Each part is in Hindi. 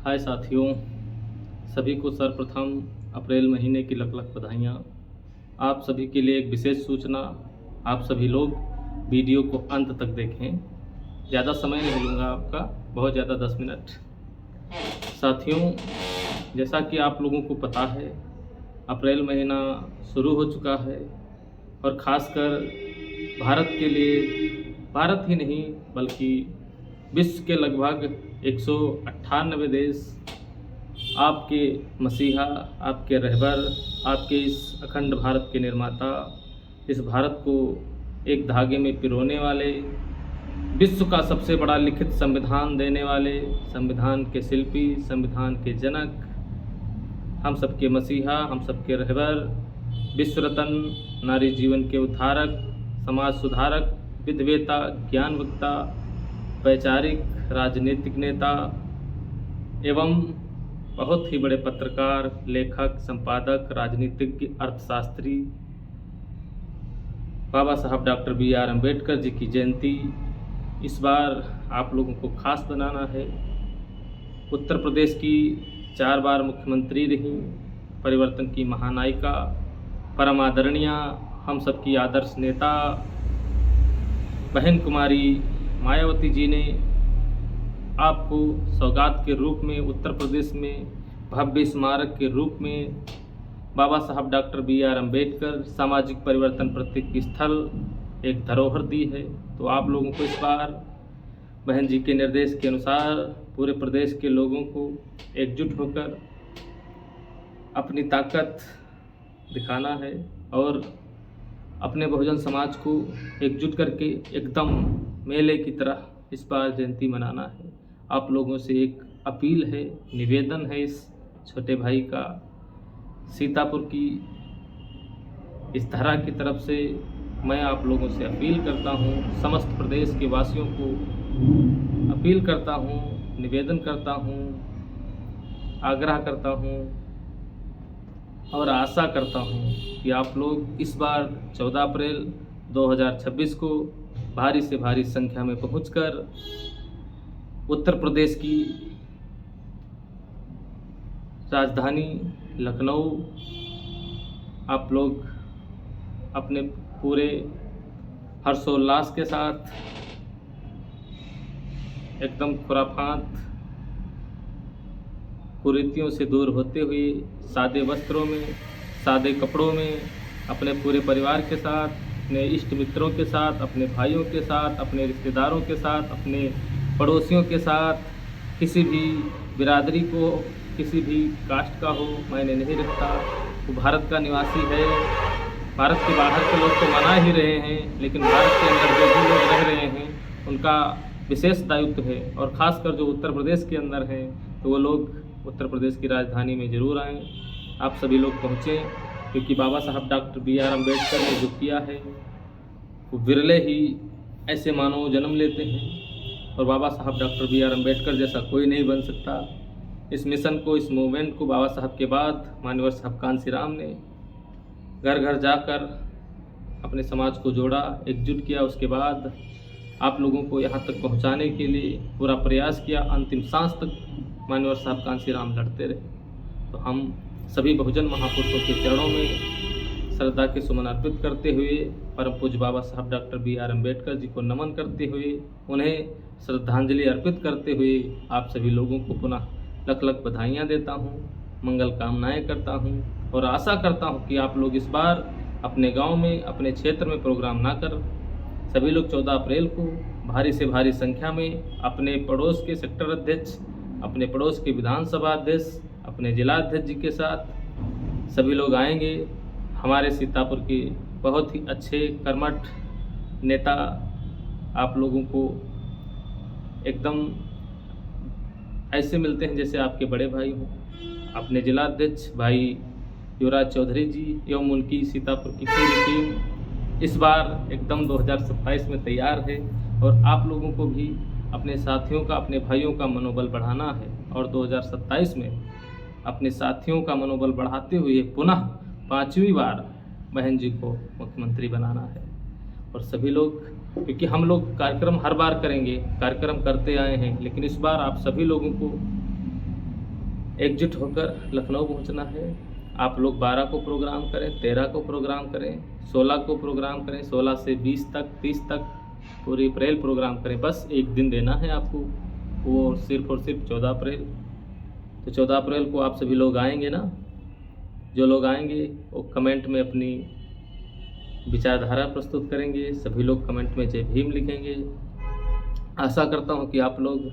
हाय साथियों, सभी को सर्वप्रथम अप्रैल महीने की लख लख बधाइयाँ। आप सभी के लिए एक विशेष सूचना, आप सभी लोग वीडियो को अंत तक देखें। ज़्यादा समय नहीं लूँगा आपका, बहुत ज़्यादा 10 मिनट। साथियों, जैसा कि आप लोगों को पता है, अप्रैल महीना शुरू हो चुका है और ख़ासकर भारत के लिए, भारत ही नहीं बल्कि विश्व के लगभग 198 देश आपके मसीहा, आपके रहबर, आपके इस अखंड भारत के निर्माता, इस भारत को एक धागे में पिरोने वाले, विश्व का सबसे बड़ा लिखित संविधान देने वाले, संविधान के शिल्पी, संविधान के जनक, हम सबके मसीहा, हम सबके रहबर, विश्व रत्न, नारी जीवन के उद्धारक, समाज सुधारक, विद्वेता, ज्ञानवक्ता, वैचारिक, राजनीतिक नेता एवं बहुत ही बड़े पत्रकार, लेखक, संपादक, राजनीतिज्ञ, अर्थशास्त्री बाबा साहब डॉक्टर बी.आर. अम्बेडकर जी की जयंती इस बार आप लोगों को खास बनाना है। उत्तर प्रदेश की 4 बार मुख्यमंत्री रहीं, परिवर्तन की महानायिका, परम आदरणीय, हम सबकी आदर्श नेता बहन कुमारी मायावती जी ने आपको सौगात के रूप में उत्तर प्रदेश में भव्य स्मारक के रूप में बाबा साहब डॉक्टर बी.आर. अम्बेडकर सामाजिक परिवर्तन प्रतीक स्थल एक धरोहर दी है। तो आप लोगों को इस बार बहन जी के निर्देश के अनुसार पूरे प्रदेश के लोगों को एकजुट होकर अपनी ताकत दिखाना है और अपने बहुजन समाज को एकजुट करके एकदम मेले की तरह इस बार जयंती मनाना है। आप लोगों से एक अपील है, निवेदन है इस छोटे भाई का, सीतापुर की इस धरा की तरफ से मैं आप लोगों से अपील करता हूँ, समस्त प्रदेश के वासियों को अपील करता हूँ, निवेदन करता हूँ, आग्रह करता हूँ और आशा करता हूँ कि आप लोग इस बार 14 अप्रैल 2026 को भारी से भारी संख्या में पहुंचकर उत्तर प्रदेश की राजधानी लखनऊ आप लोग अपने पूरे हर्षोल्लास के साथ एकदम खुराफात कुरीतियों से दूर होते हुए सादे वस्त्रों में, सादे कपड़ों में अपने पूरे परिवार के साथ, अपने इष्ट मित्रों के साथ, अपने भाइयों के साथ, अपने रिश्तेदारों के साथ, अपने पड़ोसियों के साथ, किसी भी बिरादरी को, किसी भी कास्ट का हो मायने नहीं रखता, वो भारत का निवासी है। भारत के बाहर के लोग तो मना ही रहे हैं, लेकिन भारत के अंदर जो भी लोग रह रहे हैं उनका विशेष दायित्व है और ख़ासकर जो उत्तर प्रदेश के अंदर हैं तो वो लोग उत्तर प्रदेश की राजधानी में ज़रूर आएँ। आप सभी लोग पहुँचें, क्योंकि बाबा साहब डॉक्टर बी.आर. अम्बेडकर ने जो किया है वो विरले ही ऐसे मानव जन्म लेते हैं और बाबा साहब डॉक्टर बी.आर. अम्बेडकर जैसा कोई नहीं बन सकता। इस मिशन को, इस मूवमेंट को बाबा साहब के बाद माननीय साहब कांशीराम ने घर घर जाकर अपने समाज को जोड़ा, एकजुट किया। उसके बाद आप लोगों को यहाँ तक पहुँचाने के लिए पूरा प्रयास किया। अंतिम सांस तक माननीय साहब कांशीराम लड़ते रहे। तो हम सभी बहुजन महापुरुषों के चरणों में श्रद्धा के सुमन अर्पित करते हुए, परम पूज्य बाबा साहब डॉक्टर बी.आर. अम्बेडकर जी को नमन करते हुए, उन्हें श्रद्धांजलि अर्पित करते हुए आप सभी लोगों को पुनः लख लख बधाइयाँ देता हूँ, मंगल कामनाएं करता हूँ और आशा करता हूँ कि आप लोग इस बार अपने गांव में, अपने क्षेत्र में प्रोग्राम ना कर सभी लोग 14 अप्रैल को भारी से भारी संख्या में अपने पड़ोस के सेक्टर अध्यक्ष, अपने पड़ोस के विधानसभा अध्यक्ष, अपने जिला अध्यक्ष जी के साथ सभी लोग आएंगे। हमारे सीतापुर के बहुत ही अच्छे कर्मठ नेता आप लोगों को एकदम ऐसे मिलते हैं जैसे आपके बड़े भाई हों। अपने जिला अध्यक्ष भाई युवराज चौधरी जी एवं उनकी सीतापुर की पूरी टीम इस बार एकदम 2027 में तैयार है और आप लोगों को भी अपने साथियों का, अपने भाइयों का मनोबल बढ़ाना है और 2027 में अपने साथियों का मनोबल बढ़ाते हुए पुनः 5वीं बार बहन जी को मुख्यमंत्री बनाना है। और सभी लोग, क्योंकि हम लोग कार्यक्रम हर बार करेंगे, कार्यक्रम करते आए हैं, लेकिन इस बार आप सभी लोगों को एकजुट होकर लखनऊ पहुंचना है। आप लोग 12 को प्रोग्राम करें, 13 को प्रोग्राम करें, 16 को प्रोग्राम करें, 16 से 20 तक, 30 तक पूरी अप्रैल प्रोग्राम करें। बस एक दिन देना है आपको, वो सिर्फ और सिर्फ 14 अप्रैल। तो 14 अप्रैल को आप सभी लोग आएंगे ना? जो लोग आएंगे वो कमेंट में अपनी विचारधारा प्रस्तुत करेंगे। सभी लोग कमेंट में जय भीम लिखेंगे। आशा करता हूँ कि आप लोग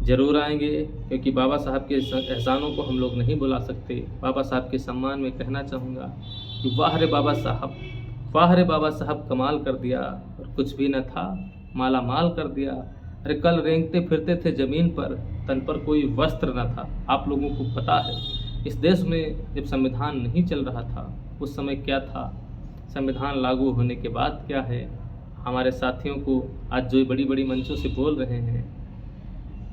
ज़रूर आएंगे, क्योंकि बाबा साहब के एहसानों को हम लोग नहीं भुला सकते। बाबा साहब के सम्मान में कहना चाहूँगा कि वाह रे बाबा साहब, वाह रे बाबा साहब, कमाल कर दिया। और कुछ भी न था, माला माल कर दिया। अरे कल रेंगते फिरते थे ज़मीन पर, तन पर कोई वस्त्र न था। आप लोगों को पता है इस देश में जब संविधान नहीं चल रहा था उस समय क्या था, संविधान लागू होने के बाद क्या है। हमारे साथियों को आज जो बड़ी बड़ी मंचों से बोल रहे हैं,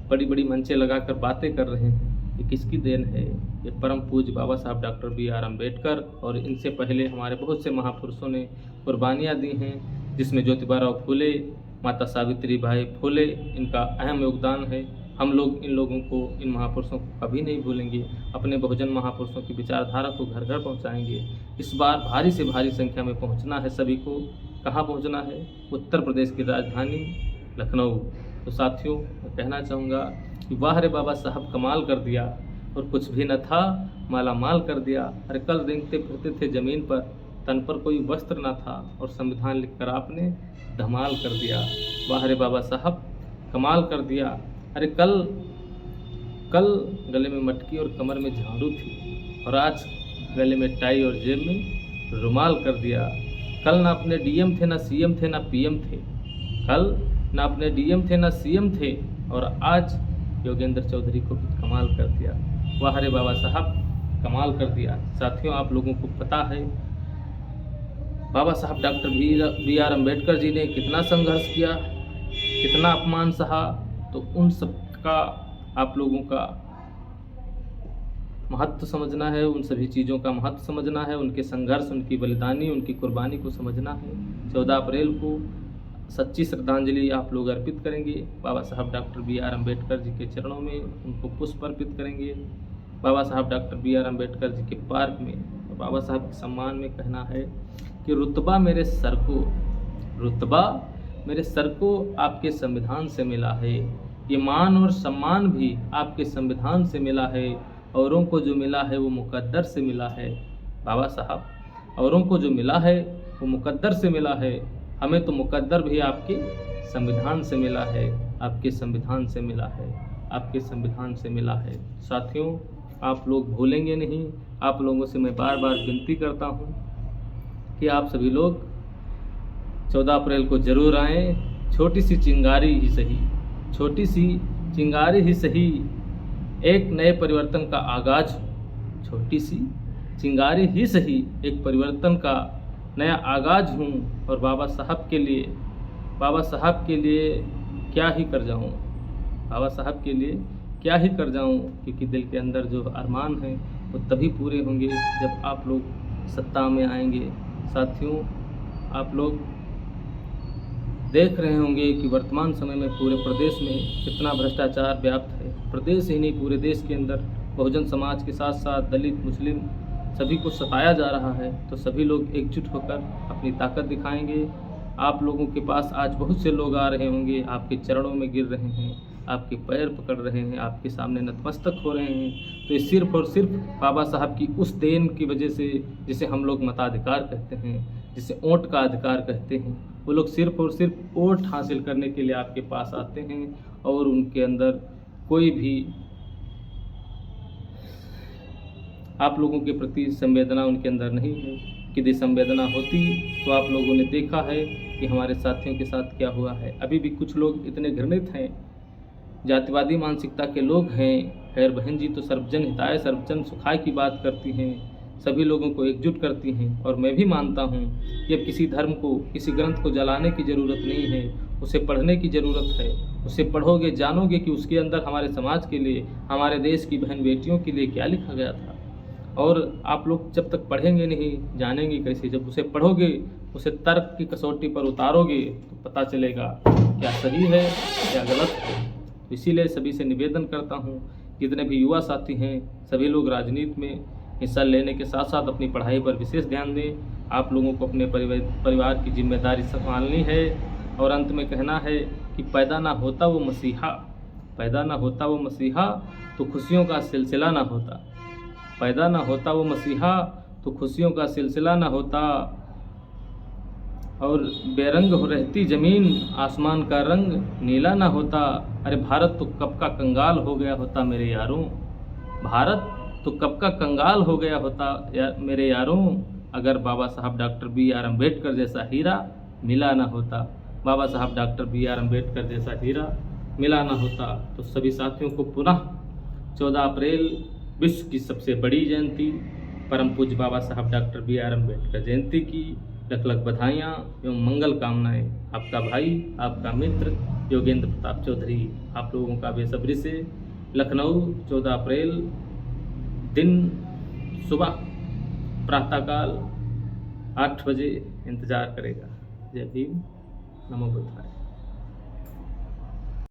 बड़ी बड़ी मंचें लगाकर बातें कर रहे हैं, ये किसकी देन है? ये परम पूज्य बाबा साहब डॉक्टर B.R. अम्बेडकर और इनसे पहले हमारे बहुत से महापुरुषों ने कुर्बानियाँ दी हैं, जिसमें ज्योतिबाराव फूले, माता सावित्री बाई फूले, इनका अहम योगदान है। हम लोग इन लोगों को, इन महापुरुषों को कभी नहीं भूलेंगे। अपने बहुजन महापुरुषों की विचारधारा को घर घर पहुँचाएँगे। इस बार भारी से भारी संख्या में पहुँचना है सभी को। कहाँ पहुँचना है? उत्तर प्रदेश की राजधानी लखनऊ। तो साथियों, मैं कहना चाहूँगा कि वाह रे बाबा साहब, कमाल कर दिया। और कुछ भी न था, माला माल कर दिया। अरे कल रेंगते फिरते थे ज़मीन पर, तन पर कोई वस्त्र न था, और संविधान लिखकर आपने धमाल कर दिया। वाह रे बाबा साहब, कमाल कर दिया। अरे कल गले में मटकी और कमर में झाड़ू थी, और आज गले में टाई और जेब में रुमाल कर दिया। कल ना अपने DM थे, ना CM थे, ना PM थे। कल ना अपने DM थे, ना CM थे, और आज योगेंद्र चौधरी को भी कमाल कर दिया। वाह रे बाबा साहब, कमाल कर दिया। साथियों, आप लोगों को पता है बाबा साहब डॉक्टर B.R. अम्बेडकर जी ने कितना संघर्ष किया, कितना अपमान सहा। तो उन सब का आप लोगों का महत्व समझना है, उन सभी चीज़ों का महत्व समझना है, उनके संघर्ष, उनकी बलिदानी, उनकी कुर्बानी को समझना है। 14 अप्रैल को सच्ची श्रद्धांजलि आप लोग अर्पित करेंगे बाबा साहब डॉक्टर B.R. अम्बेडकर जी के चरणों में, उनको पुष्प अर्पित करेंगे बाबा साहब डॉक्टर B.R. अम्बेडकर जी के पार्क में। और बाबा साहब के सम्मान में कहना है कि रुतबा मेरे सर को आपके संविधान से मिला है। ये मान और सम्मान भी आपके संविधान से मिला है। औरों को जो मिला है वो मुकद्दर से मिला है। बाबा साहब, औरों को जो मिला है वो मुकद्दर से मिला है, हमें तो मुकद्दर भी आपके संविधान से मिला है, आपके संविधान से मिला है, आपके संविधान से मिला है। साथियों, आप लोग भूलेंगे नहीं। आप लोगों से मैं बार बार विनती करता हूँ कि आप सभी लोग 14 अप्रैल को ज़रूर आएँ। छोटी सी चिंगारी ही सही, छोटी सी चिंगारी ही सही, एक नए परिवर्तन का आगाज़ हो। छोटी सी चिंगारी ही सही, एक परिवर्तन का नया आगाज़ हूँ। और बाबा साहब के लिए क्या ही कर जाऊँ, बाबा साहब के लिए क्या ही कर जाऊँ, क्योंकि दिल के अंदर जो अरमान हैं वो तभी पूरे होंगे जब आप लोग सत्ता में आएंगे। साथियों, आप लोग देख रहे होंगे कि वर्तमान समय में पूरे प्रदेश में कितना भ्रष्टाचार व्याप्त है। प्रदेश ही नहीं, पूरे देश के अंदर बहुजन समाज के साथ साथ दलित, मुस्लिम सभी को सताया जा रहा है। तो सभी लोग एकजुट होकर अपनी ताकत दिखाएंगे। आप लोगों के पास आज बहुत से लोग आ रहे होंगे, आपके चरणों में गिर रहे हैं, आपके पैर पकड़ रहे हैं, आपके सामने नतमस्तक हो रहे हैं। तो ये सिर्फ और सिर्फ बाबा साहब की उस देन की वजह से, जिसे हम लोग मताधिकार कहते हैं, जिसे वोट का अधिकार कहते हैं, वो लोग सिर्फ और सिर्फ वोट हासिल करने के लिए आपके पास आते हैं। और उनके अंदर कोई भी आप लोगों के प्रति संवेदना उनके अंदर नहीं है। यदि संवेदना होती तो आप लोगों ने देखा है कि हमारे साथियों के साथ क्या हुआ है। अभी भी कुछ लोग इतने घृणित हैं, जातिवादी मानसिकता के लोग हैं। खैर बहन जी तो सर्वजन हिताय सर्वजन सुखाय की बात करती हैं, सभी लोगों को एकजुट करती हैं। और मैं भी मानता हूँ कि अब किसी धर्म को, किसी ग्रंथ को जलाने की ज़रूरत नहीं है, उसे पढ़ने की ज़रूरत है। उसे पढ़ोगे, जानोगे कि उसके अंदर हमारे समाज के लिए, हमारे देश की बहन बेटियों के लिए क्या लिखा गया था। और आप लोग जब तक पढ़ेंगे नहीं, जानेंगे कैसे। जब उसे पढ़ोगे, उसे तर्क की कसौटी पर उतारोगे तो पता चलेगा क्या सही है क्या गलत है। इसीलिए सभी से निवेदन करता हूँ जितने भी युवा साथी हैं सभी लोग राजनीति में हिस्सा लेने के साथ साथ अपनी पढ़ाई पर विशेष ध्यान दें। आप लोगों को अपने परिवार की जिम्मेदारी संभालनी है। और अंत में कहना है कि पैदा ना होता वो मसीहा, पैदा ना होता वो मसीहा तो खुशियों का सिलसिला ना होता, पैदा ना होता वो मसीहा तो खुशियों का सिलसिला ना होता। और बेरंग हो रहती ज़मीन आसमान का रंग नीला ना होता। अरे भारत तो कब का कंगाल हो गया होता मेरे यारों, भारत तो कब का कंगाल हो गया होता मेरे यारों, अगर बाबा साहब डॉक्टर B.R. अम्बेडकर जैसा हीरा मिला ना होता, बाबा साहब डॉक्टर B.R. अम्बेडकर जैसा हीरा मिला ना होता। तो सभी साथियों को पुनः 14 अप्रैल विश्व की सबसे बड़ी जयंती परम पूज्य बाबा साहब डॉक्टर B.R. अम्बेडकर जयंती की लख लख बधाइयाँ एवं मंगल कामनाएं। आपका भाई, आपका मित्र योगेंद्र प्रताप चौधरी आप लोगों का बेसब्री से लखनऊ 14 अप्रैल दिन सुबह प्रातःकाल 8 बजे इंतज़ार करेगा। जय भीम, नमो बुद्धाय।